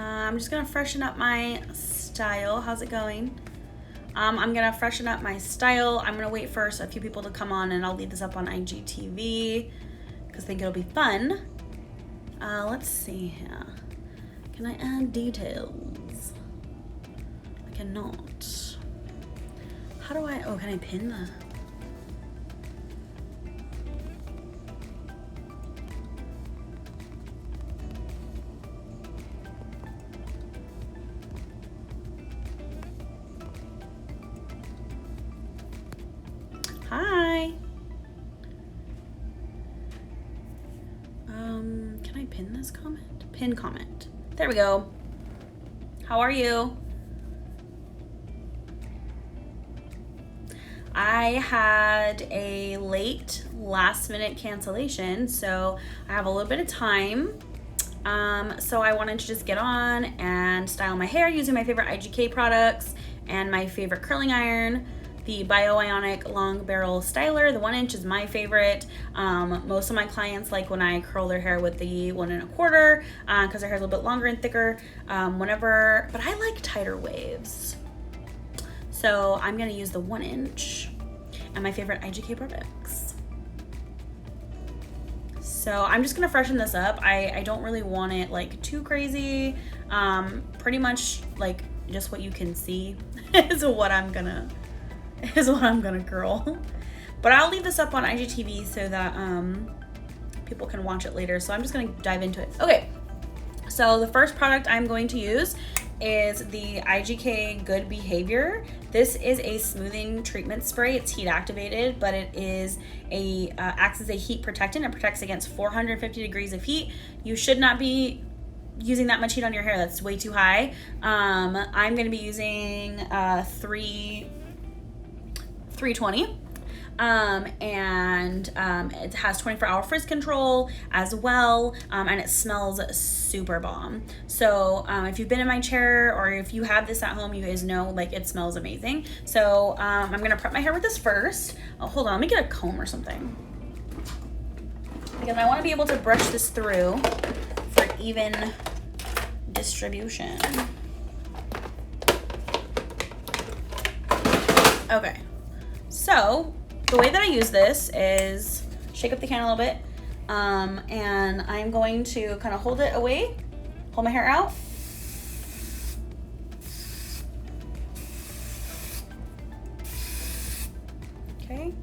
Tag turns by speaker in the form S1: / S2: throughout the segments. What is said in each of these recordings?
S1: I'm just gonna freshen up my style. How's it going? I'm gonna freshen up my style. I'm gonna wait for a few people to come on and I'll leave this up on IGTV because I think it'll be fun. Let's see here. Can I add details? I cannot. How do I, oh, can I pin the? Hi. Can I pin this comment? Pin comment. There we go. How are you? I had a last minute cancellation, so I have a little bit of time. So I wanted to just get on and style my hair using my favorite IGK products and my favorite curling iron. The Bio-Ionic Long Barrel Styler, the 1 inch is my favorite. Most of my clients like when I curl their hair with the 1 1/4 because their hair is a little bit longer and thicker. But I like tighter waves. So I'm gonna use the 1 inch and my favorite IGK products. So I'm just gonna freshen this up. I don't really want it like too crazy. Pretty much like just what you can see is what I'm gonna curl. But I'll leave this up on IGTV so that people can watch it later. So I'm just gonna dive into it. Okay, so the first product I'm going to use is the IGK Good Behavior. This is a smoothing treatment spray. It's heat activated, but it is acts as a heat protectant. It protects against 450 degrees of heat. You should not be using that much heat on your hair. That's way too high. I'm gonna be using 320. It has 24-hour frizz control as well, and it smells super bomb. So if you've been in my chair or if you have this at home, you guys know like it smells amazing. So I'm gonna prep my hair with this first. Oh, hold on, let me get a comb or something because I want to be able to brush this through for even distribution. Okay, so the way that I use this is shake up the can a little bit, and I'm going to kind of hold it away, hold my hair out. Okay.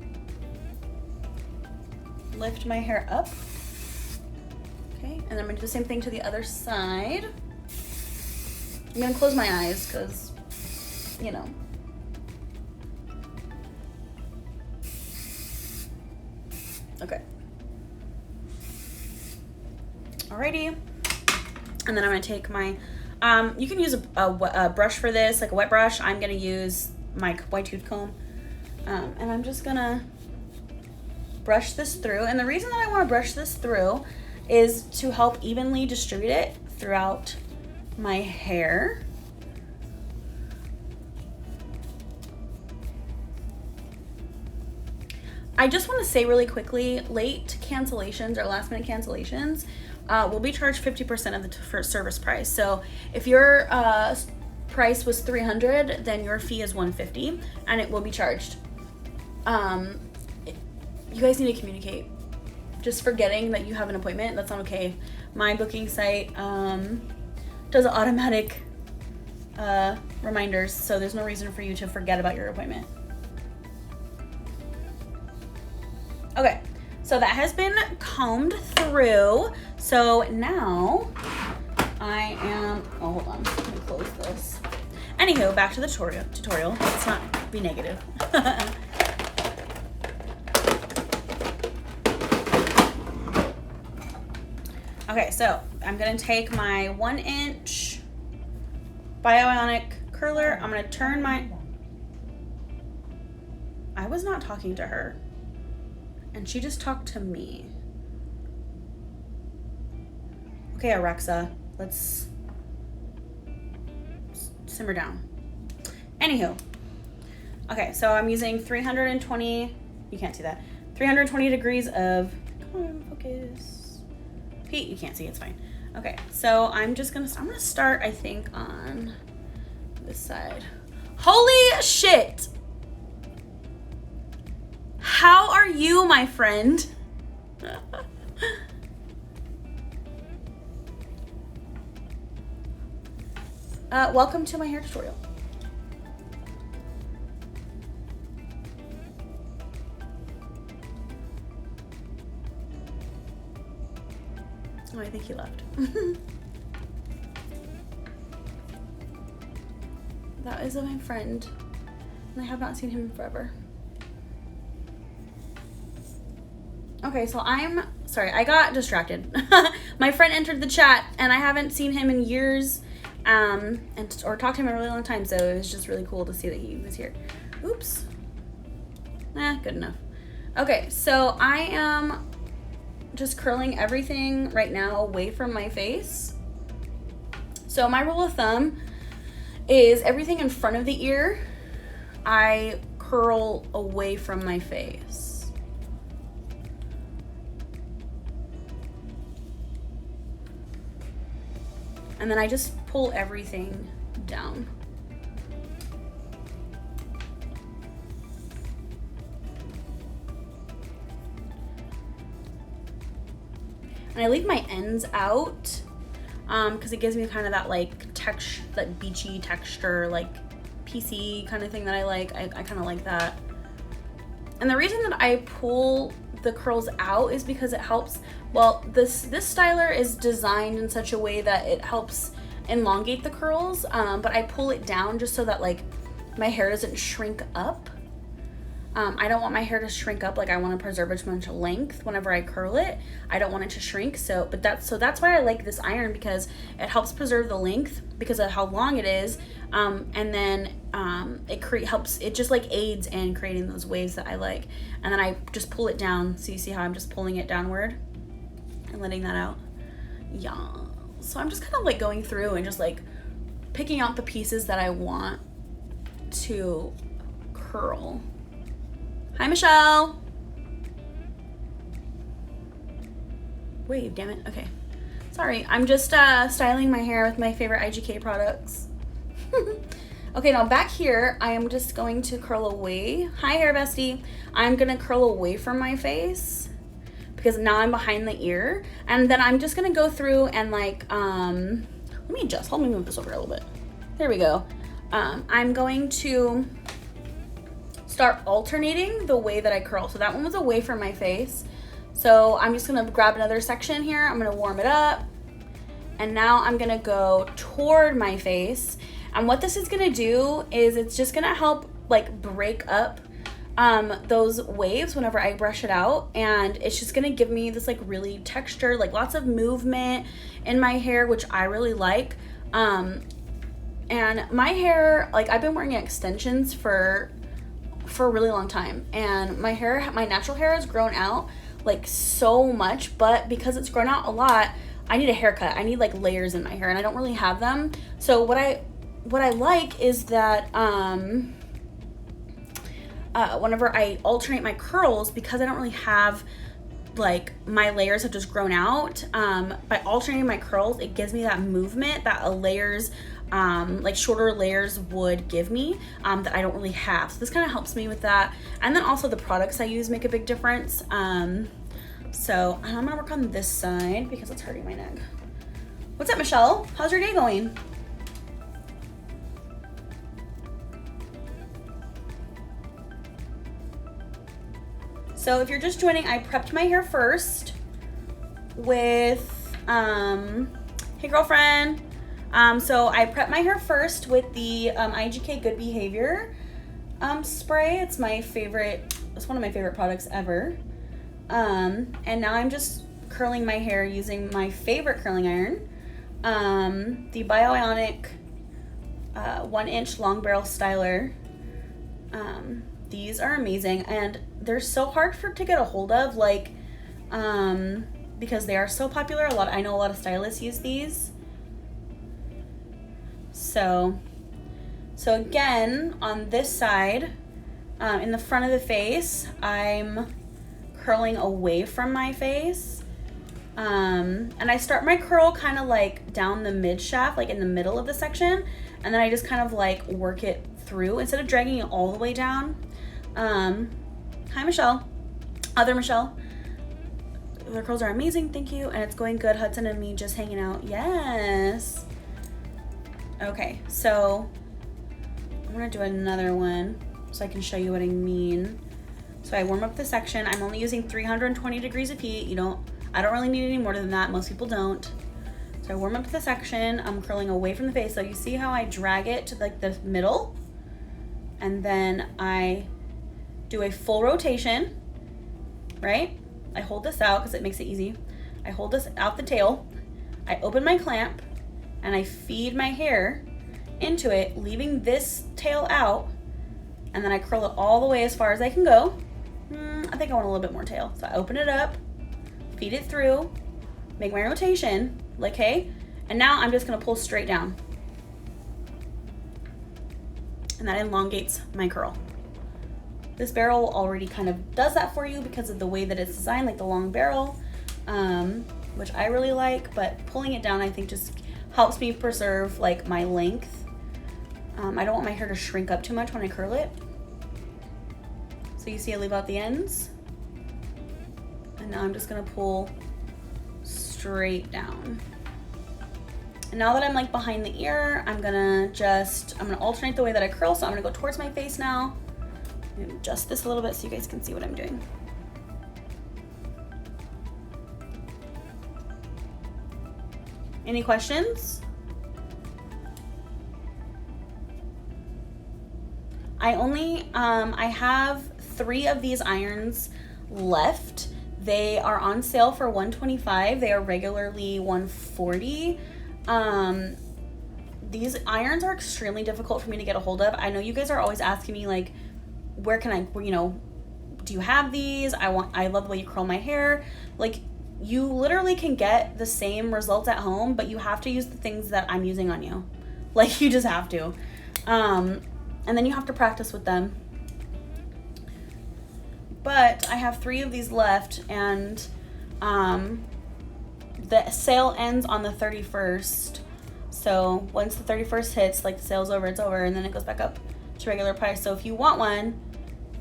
S1: Lift my hair up. Okay, and I'm gonna do the same thing to the other side. I'm gonna close my eyes because, you know. Okay. Alrighty. And then I'm gonna take my, you can use a brush for this, like a wet brush. I'm gonna use my white tooth comb. And I'm just gonna brush this through. And the reason that I wanna brush this through is to help evenly distribute it throughout my hair. I just want to say really quickly, late cancellations or last minute cancellations will be charged 50% of the first service price. So if your price was $300, then your fee is $150 and it will be charged. You guys need to communicate. Just forgetting that you have an appointment, that's not okay. My booking site does automatic reminders, so there's no reason for you to forget about your appointment. Okay, so that has been combed through. So now I am, oh, hold on, let me close this. Anywho, back to the tutorial. Let's not be negative. Okay, so I'm gonna take my 1 inch Bio-Ionic curler. I'm gonna turn I was not talking to her. And she just talked to me. Okay, Alexa, let's simmer down. Anywho, okay, so I'm using 320, you can't see that, 320 degrees of, come on, focus. Pete, you can't see, it's fine. Okay, so I'm gonna start, I think, on this side. Holy shit! How are you, my friend? Welcome to my hair tutorial. Oh, I think he left. That is my friend, and I have not seen him in forever. Okay, so I'm sorry, I got distracted. My friend entered the chat, and I haven't seen him in years, or talked to him in a really long time, so it was just really cool to see that he was here. Oops. Good enough. Okay, so I am just curling everything right now away from my face. So my rule of thumb is everything in front of the ear, I curl away from my face. And then I just pull everything down. And I leave my ends out because it gives me kind of that like texture, that beachy texture, like PC kind of thing that I like. I kind of like that. And the reason that I pull the curls out is because it helps, well, this styler is designed in such a way that it helps elongate the curls, but I pull it down just so that like my hair doesn't shrink up. I don't want my hair to shrink up. Like I want to preserve its much length whenever I curl it. I don't want it to shrink. So that's why I like this iron, because it helps preserve the length because of how long it is. And then it just like aids in creating those waves that I like. And then I just pull it down. So you see how I'm just pulling it downward and letting that out. Yeah. So I'm just kind of like going through and just like picking out the pieces that I want to curl. Hi, Michelle. Wave, damn it. Okay. Sorry, I'm just styling my hair with my favorite IGK products. Okay, now back here, I am just going to curl away. Hi, hair bestie. I'm gonna curl away from my face because now I'm behind the ear. And then I'm just gonna go through and like, let me move this over a little bit. There we go. I'm going to start alternating the way that I curl. So that one was away from my face. So I'm just gonna grab another section here. I'm gonna warm it up. And now I'm gonna go toward my face. And what this is gonna do is it's just gonna help like break up those waves whenever I brush it out. And it's just gonna give me this like really texture, like lots of movement in my hair, which I really like. And my hair, like I've been wearing extensions for a really long time, and my natural hair has grown out like so much, but because it's grown out a lot, I need a haircut. I need like layers in my hair, and I don't really have them. So what I like is that whenever I alternate my curls, because I don't really have like my layers have just grown out, by alternating my curls, it gives me that movement that a layers like shorter layers would give me, that I don't really have. So this kind of helps me with that. And then also the products I use make a big difference. So I'm gonna work on this side because it's hurting my neck. What's up, Michelle? How's your day going? So if you're just joining, I prepped my hair first with, hey girlfriend. So I prepped my hair first with the IGK Good Behavior spray. It's my favorite, it's one of my favorite products ever. And now I'm just curling my hair using my favorite curling iron, the Bioionic 1-inch long barrel styler. These are amazing, and they're so hard to get a hold of, like, because they are so popular. I know a lot of stylists use these. So again, on this side, in the front of the face, I'm curling away from my face. And I start my curl kind of like down the mid shaft, like in the middle of the section. And then I just kind of like work it through instead of dragging it all the way down. Hi, Michelle. Other Michelle. The curls are amazing, thank you. And it's going good. Hudson and me just hanging out. Yes. Okay, so I'm gonna do another one so I can show you what I mean. So I warm up the section. I'm only using 320 degrees of heat. I don't really need any more than that. Most people don't. So I warm up the section. I'm curling away from the face. So you see how I drag it to like the middle, and then I do a full rotation, right? I hold this out because it makes it easy. I hold this out the tail. I open my clamp and I feed my hair into it, leaving this tail out, and then I curl it all the way as far as I can go. I think I want a little bit more tail. So I open it up, feed it through, make my rotation, like hey, and now I'm just gonna pull straight down. And that elongates my curl. This barrel already kind of does that for you because of the way that it's designed, like the long barrel, which I really like, but pulling it down I think just helps me preserve like my length. I don't want my hair to shrink up too much when I curl it. So you see I leave out the ends. And now I'm just gonna pull straight down. And now that I'm like behind the ear, I'm gonna alternate the way that I curl. So I'm gonna go towards my face now. Adjust this a little bit so you guys can see what I'm doing. Any questions? I have 3 of these irons left. They are on sale for $125. They are regularly $140. These irons are extremely difficult for me to get a hold of. I know you guys are always asking me like, where can I, do you have these? I love the way you curl my hair. Like, you literally can get the same results at home, but you have to use the things that I'm using on you. Like, you just have to. And then you have to practice with them. But I have 3 of these left, and the sale ends on the 31st. So once the 31st hits, like the sale's over, it's over, and then it goes back up to regular price. So if you want one,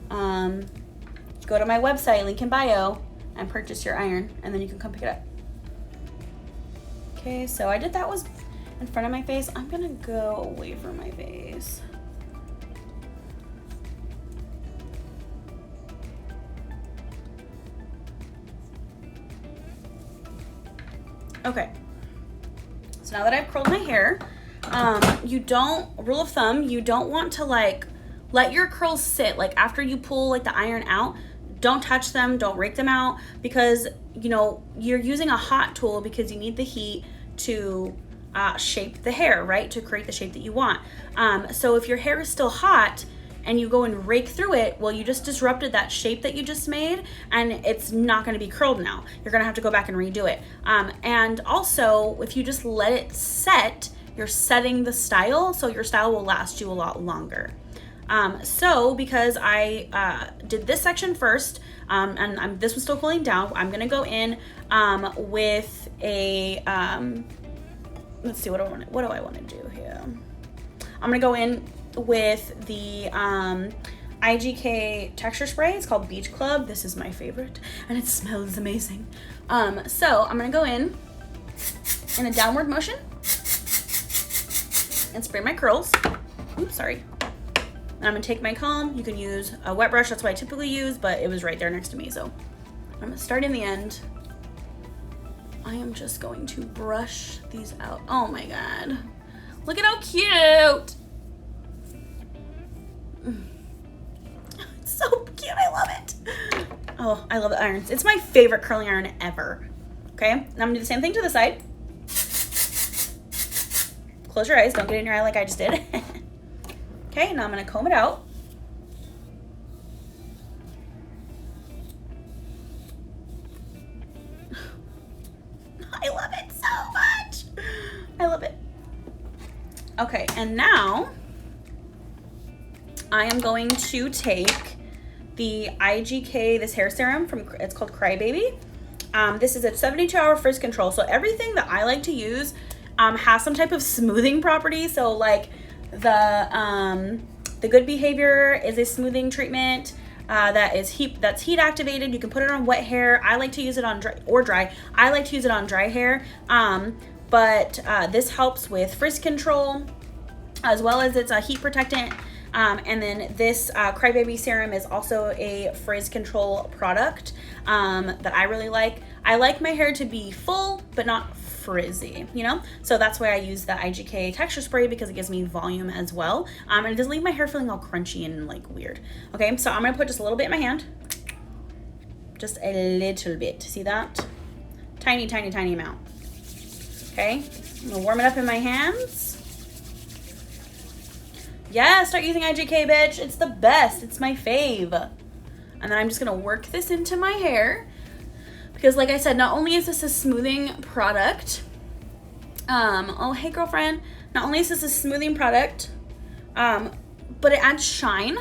S1: go to my website, link in bio, and purchase your iron, and then you can come pick it up. Okay, so I did that was in front of my face. I'm gonna go away from my face. Okay, so now that I've curled my hair, rule of thumb, you don't want to like let your curls sit. Like after you pull like the iron out, don't touch them, don't rake them out, because you're using a hot tool because you need the heat to shape the hair, right? To create the shape that you want. So if your hair is still hot and you go and rake through it, well, you just disrupted that shape that you just made, and it's not gonna be curled now. You're gonna have to go back and redo it. And also, if you just let it set, you're setting the style, so your style will last you a lot longer. So because I did this section first, and this was still cooling down, I'm gonna go in with a, let's see, what do I wanna do here? I'm gonna go in with the IGK texture spray. It's called Beach Club. This is my favorite, and it smells amazing. So I'm gonna go in a downward motion and spray my curls. Oops, sorry. And I'm gonna take my comb. You can use a wet brush, that's what I typically use, but it was right there next to me, so I'm gonna start in the end. I am just going to brush these out. Oh my God. Look at how cute. It's so cute, I love it. Oh, I love the irons. It's my favorite curling iron ever. Okay, now I'm gonna do the same thing to the side. Close your eyes, don't get it in your eye like I just did. Okay, now I'm gonna comb it out. I love it so much. I love it. Okay, and now I am going to take the IGK, this hair serum it's called Crybaby. This is a 72-hour frizz control. So everything that I like to use has some type of smoothing property. So like the Good Behavior is a smoothing treatment that's heat activated. You can put it on wet hair. I like to use it on dry. I like to use it on dry hair. But this helps with frizz control, as well as it's a heat protectant. And then this Crybaby Serum is also a frizz control product that I really like. I like my hair to be full, but not frizzy, you know? So that's why I use the IGK texture spray, because it gives me volume as well. And it doesn't leave my hair feeling all crunchy and like weird. Okay, so I'm gonna put just a little bit in my hand. Just a little bit, see that? Tiny, tiny, tiny amount. Okay, I'm gonna warm it up in my hands. Yeah, start using IGK, bitch. It's the best. It's my fave. And then I'm just gonna work this into my hair, because like I said, not only is this a smoothing product, oh hey girlfriend, not only is this a smoothing product, but it adds shine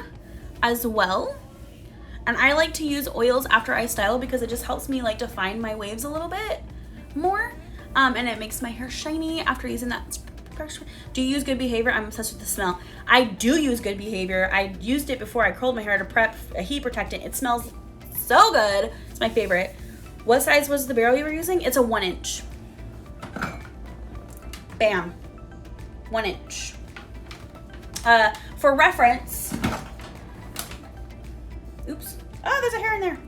S1: as well. And I like to use oils after I style, because it just helps me like define my waves a little bit more, and it makes my hair shiny after using that. Do you use Good Behavior? I'm obsessed with the smell. I do use Good Behavior. I used it before I curled my hair to prep a heat protectant. It smells so good. It's my favorite. What size was the barrel you were using? It's a 1 inch. Bam. 1 inch. For reference, oops. Oh, there's a hair in there.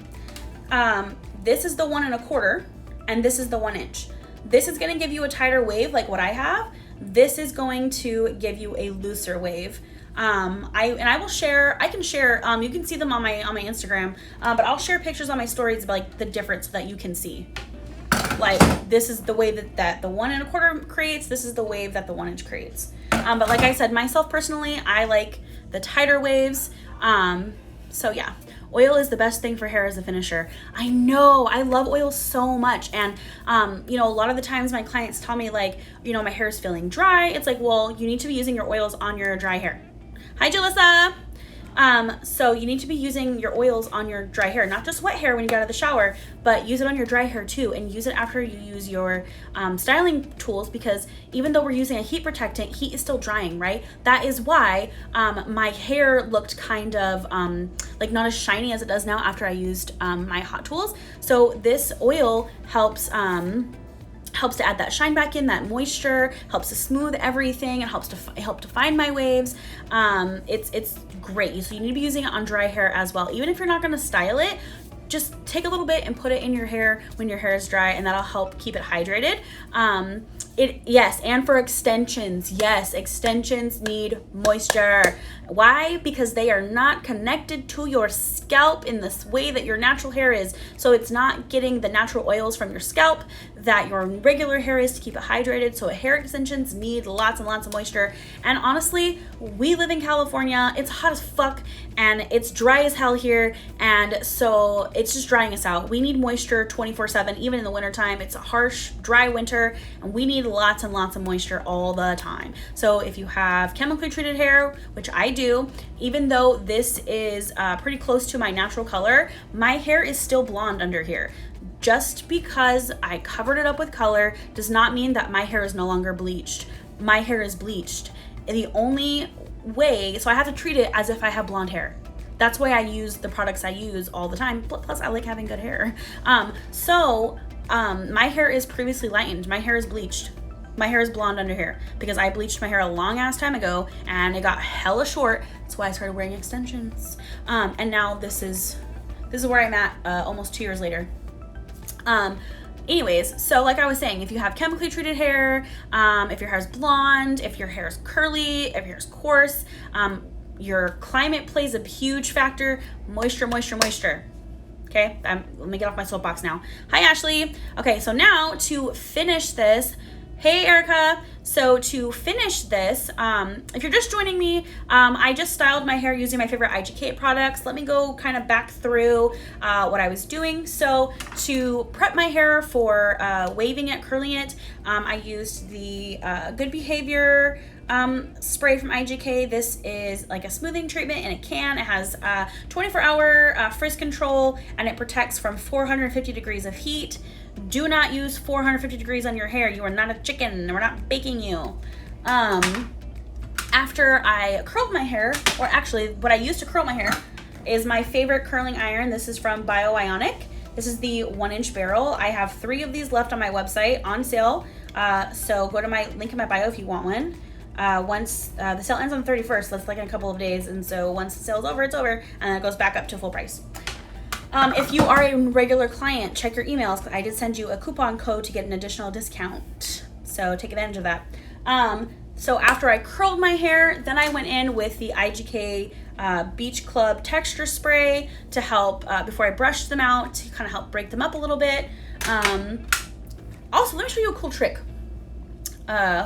S1: This is the 1 1/4, and this is the 1 inch. This is gonna give you a tighter wave like what I have. This is going to give you a looser wave. I will share, I can share, you can see them on my Instagram, but I'll share pictures on my stories of like the difference so that you can see. Like, this is the wave that the 1 1/4 creates. This is the wave that the 1 inch creates. But like I said, myself personally, I like the tighter waves. So yeah, oil is the best thing for hair as a finisher. I know, I love oil so much. And, you know, a lot of the times my clients tell me like, you know, my hair is feeling dry. It's like, well, you need to be using your oils on your dry hair. Hi, Jalissa. So you need to be using your oils on your dry hair, not just wet hair when you get out of the shower, but use it on your dry hair too, and use it after you use your styling tools, because even though we're using a heat protectant, heat is still drying, right? That is why my hair looked kind of like not as shiny as it does now after I used my hot tools. So this oil helps to add that shine back in, that moisture, helps to smooth everything, it helps to help define my waves. It's great. So you need to be using it on dry hair as well. Even if you're not gonna style it, just take a little bit and put it in your hair when your hair is dry, and that'll help keep it hydrated. Yes, and for extensions, yes, extensions need moisture. Why? Because they are not connected to your scalp in this way that your natural hair is. So it's not getting the natural oils from your scalp that your regular hair is to keep it hydrated. So hair extensions need lots and lots of moisture. And honestly, we live in California. It's hot as fuck and it's dry as hell here. And so it's just drying us out. We need moisture 24/7, even in the wintertime. It's a harsh, dry winter, and we need lots and lots of moisture all the time. So if you have chemically treated hair, which I do, even though this is pretty close to my natural color, my hair is still blonde under here. Just because I covered it up with color does not mean that my hair is no longer bleached. My hair is bleached. And the only way, so I have to treat it as if I have blonde hair. That's why I use the products I use all the time. Plus, I like having good hair. My hair is previously lightened. My hair is bleached. My hair is blonde under here because I bleached my hair a long ass time ago and it got hella short. That's why I started wearing extensions. And now this is where I'm at almost 2 years later. Anyways, so like I was saying, if you have chemically treated hair, if your hair is blonde, if your hair is curly, if your hair is coarse, your climate plays a huge factor. Moisture, moisture, moisture. Okay, let me get off my soapbox now. Hi, Ashley. Okay, so now to finish this, hey, Erica. So to finish this, if you're just joining me, I just styled my hair using my favorite IGK products. Let me go kind of back through what I was doing. So to prep my hair for waving it, curling it, I used the Good Behavior spray from IGK. This is like a smoothing treatment in a can. It has 24-hour frizz control, and it protects from 450 degrees of heat. Do not use 450 degrees on your hair. You are not a chicken. We're not baking you. After I curled my hair, or actually what I use to curl my hair is my favorite curling iron. This is from Ionic. This is the 1-inch barrel. I have 3 of these left on my website on sale. So go to my link in my bio if you want one. Once the sale ends on the 31st, that's like in a couple of days. And so once the sale's over, it's over, and it goes back up to full price. If you are a regular client, check your emails. I did send you a coupon code to get an additional discount. So take advantage of that. So after I curled my hair, then I went in with the IGK Beach Club texture spray to help, before I brushed them out, to kind of help break them up a little bit. Also, let me show you a cool trick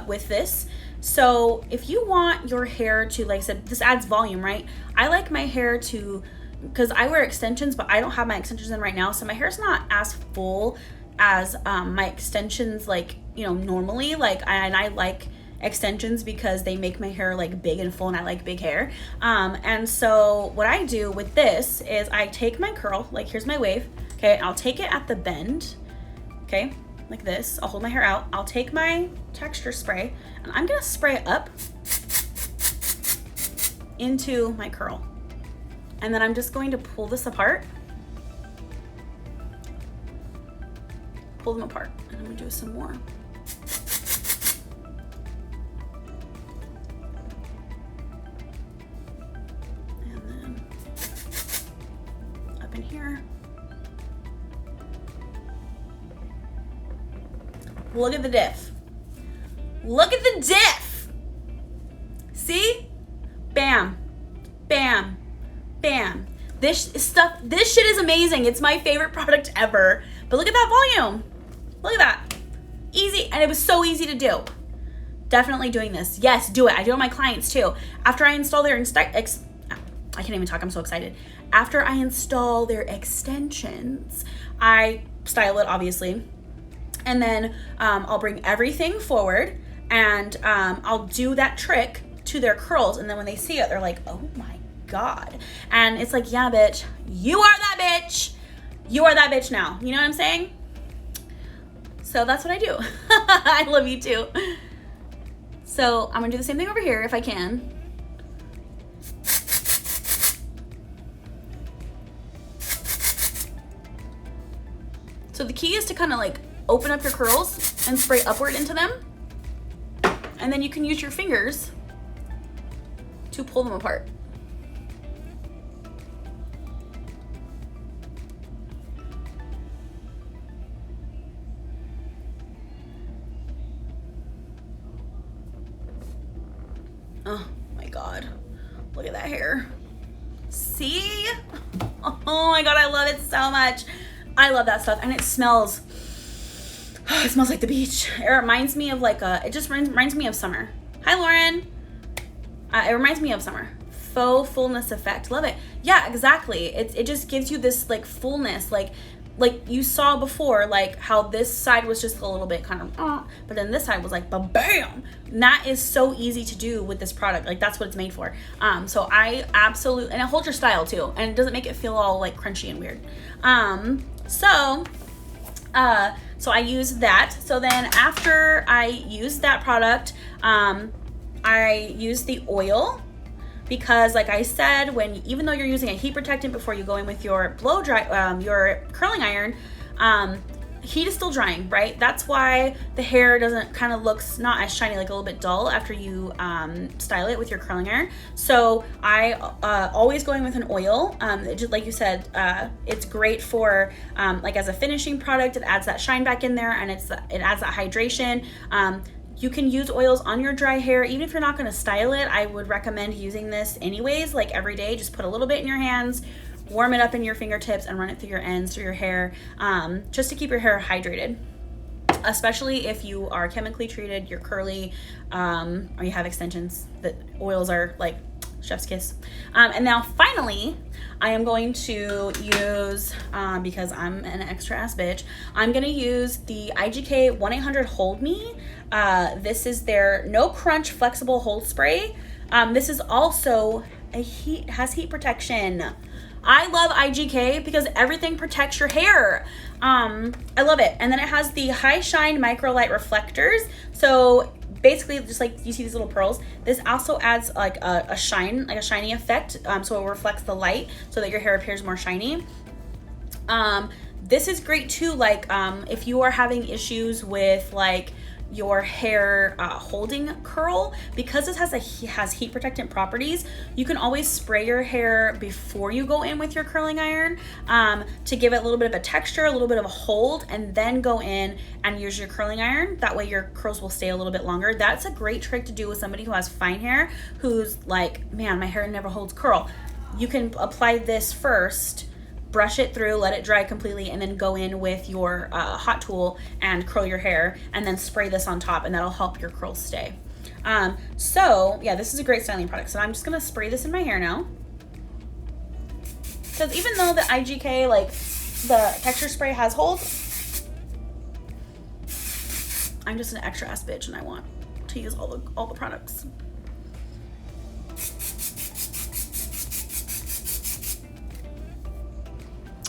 S1: with this. So if you want your hair to, like I said, this adds volume, right? I like my hair to, because I wear extensions, but I don't have my extensions in right now, so my hair's not as full as my extensions, like, you know, normally. Like, and I like extensions because they make my hair like big and full, and I like big hair. And so what I do with this is I take my curl, like here's my wave, okay? I'll take it at the bend, okay? Like this. I'll hold my hair out. I'll take my texture spray, and I'm gonna spray it up into my curl. And then I'm just going to pull this apart. Pull them apart. And I'm gonna do some more. And then up in here. Look at the diff. Look at the diff. See? Bam, bam, bam. This shit is amazing. It's my favorite product ever. But look at that volume. Look at that. Easy, and it was so easy to do. Definitely doing this. Yes, do it. I do it with my clients too. After I install their I can't even talk, I'm so excited. After I install their extensions, I style it, obviously. And then I'll bring everything forward, and I'll do that trick to their curls. And then when they see it, they're like, oh my God. And it's like, yeah, bitch, you are that bitch. You are that bitch now. You know what I'm saying? So that's what I do. I love you too. So I'm gonna do the same thing over here if I can. So the key is to kind of like open up your curls and spray upward into them. And then you can use your fingers to pull them apart. Oh my God, look at that hair. See? Oh my God, I love it so much. I love that stuff, and it smells like the beach. It reminds me of like it just reminds me of summer. Hi, Lauren. It reminds me of summer. Faux fullness effect. Love it. Yeah, exactly. It just gives you this like fullness, like you saw before, like how this side was just a little bit kind of, but then this side was like, bam. And that is so easy to do with this product. Like that's what it's made for. So I absolutely, and it holds your style too, and it doesn't make it feel all like crunchy and weird. So I use that. So then after I use that product, I use the oil, because like I said, even though you're using a heat protectant before you go in with your blow dry, your curling iron, heat is still drying, right? That's why the hair doesn't kind of looks not as shiny, like a little bit dull after you style it with your curling iron. So I always going with an oil. Just like you said, it's great for like as a finishing product. It adds that shine back in there, and it adds that hydration. You can use oils on your dry hair. Even if you're not gonna style it, I would recommend using this anyways, like every day. Just put a little bit in your hands, warm it up in your fingertips, and run it through your ends, through your hair, just to keep your hair hydrated. Especially if you are chemically treated, you're curly, or you have extensions. The oils are like chef's kiss. And now finally, I am going to use, because I'm an extra ass bitch, I'm going to use the IGK 1-800-HOLD-ME. This is their no crunch flexible hold spray. This is also has heat protection. I love IGK because everything protects your hair. I love it. And then it has the high shine micro light reflectors. So basically, just like you see these little pearls, this also adds like a shiny effect. So it reflects the light so that your hair appears more shiny. This is great too, like if you are having issues with like your hair holding curl, because this has heat protectant properties, you can always spray your hair before you go in with your curling iron to give it a little bit of a texture, a little bit of a hold, and then go in and use your curling iron. That way your curls will stay a little bit longer. That's a great trick to do with somebody who has fine hair, who's like, man, my hair never holds curl. You can apply this first, brush it through, let it dry completely, and then go in with your hot tool and curl your hair, and then spray this on top, and that'll help your curls stay. So yeah, this is a great styling product. So I'm just gonna spray this in my hair now, because even though the IGK, like the texture spray, has hold, I'm just an extra ass bitch and I want to use all the products.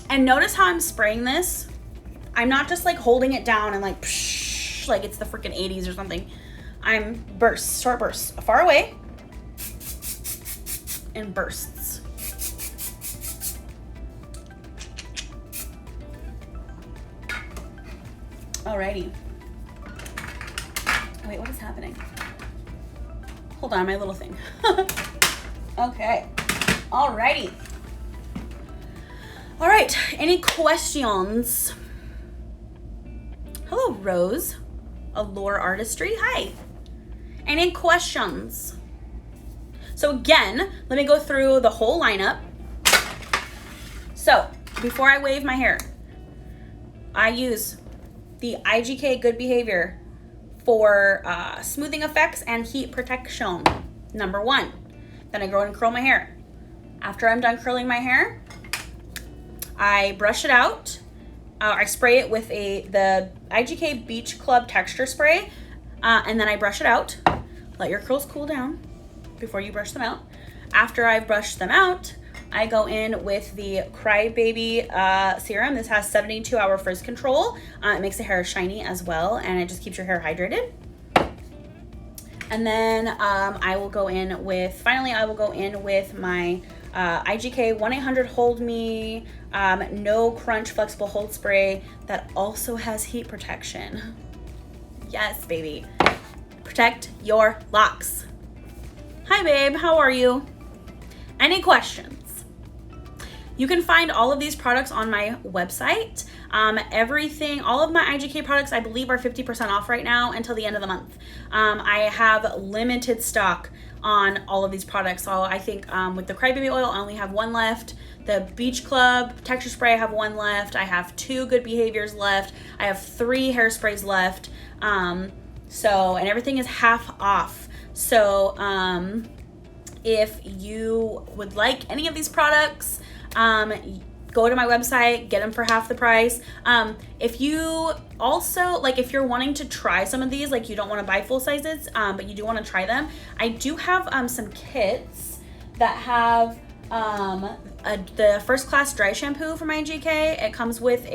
S1: And notice how I'm spraying this. I'm not just like holding it down and like psh, like it's the freaking 80s or something. I'm short bursts, far away, and bursts. Alrighty. Wait, what is happening? Hold on, my little thing. Okay. Alrighty. All right, any questions? Hello, Rose. Allure Artistry, hi. Any questions? So again, let me go through the whole lineup. So before I wave my hair, I use the IGK Good Behavior for smoothing effects and heat protection, number 1. Then I go and curl my hair. After I'm done curling my hair, I brush it out. I spray it with the IGK Beach Club Texture Spray, and then I brush it out. Let your curls cool down before you brush them out. After I've brushed them out, I go in with the Crybaby Serum. This has 72-hour frizz control. It makes the hair shiny as well, and it just keeps your hair hydrated. And then I will go in with my IGK 1-800-HOLD-ME No Crunch Flexible Hold Spray that also has heat protection. Yes, baby. Protect your locks. Hi, babe. How are you? Any questions? You can find all of these products on my website. All of my IGK products, I believe, are 50% off right now until the end of the month. I have limited stock on all of these products. So I think with the Crybaby oil, I only have 1 left. The Beach Club Texture Spray, I have 1 left. I have 2 Good Behaviors left. I have 3 hairsprays left. And everything is half off. So if you would like any of these products, go to my website, get them for half the price. If you also, like, if you're wanting to try some of these, like you don't want to buy full sizes, but you do want to try them, I do have some kits that have the first class dry shampoo from IGK. It comes with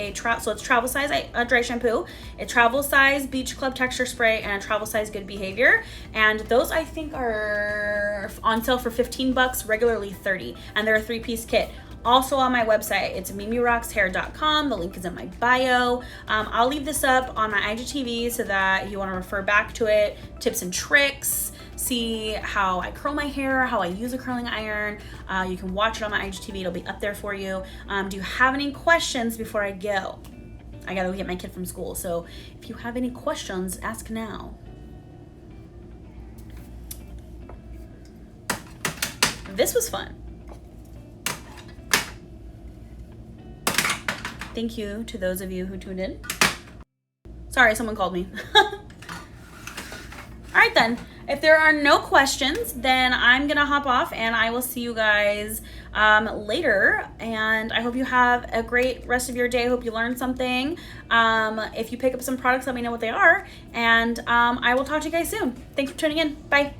S1: so it's travel size dry shampoo, a travel size Beach Club Texture Spray, and a travel size Good Behavior. And those I think are on sale for $15, regularly $30, and they're a 3-piece kit. Also on my website, it's mimirockshair.com. The link is in my bio. I'll leave this up on my IGTV so that if you want to refer back to it, tips and tricks, see how I curl my hair, how I use a curling iron. You can watch it on my IGTV. It'll be up there for you. Do you have any questions before I go? I gotta go get my kid from school. So if you have any questions, ask now. This was fun. Thank you to those of you who tuned in. Sorry, someone called me. All right then. if there are no questions, then I'm gonna hop off and I will see you guys later. And I hope you have a great rest of your day. I hope you learned something. If you pick up some products, let me know what they are. And I will talk to you guys soon. Thanks for tuning in. Bye.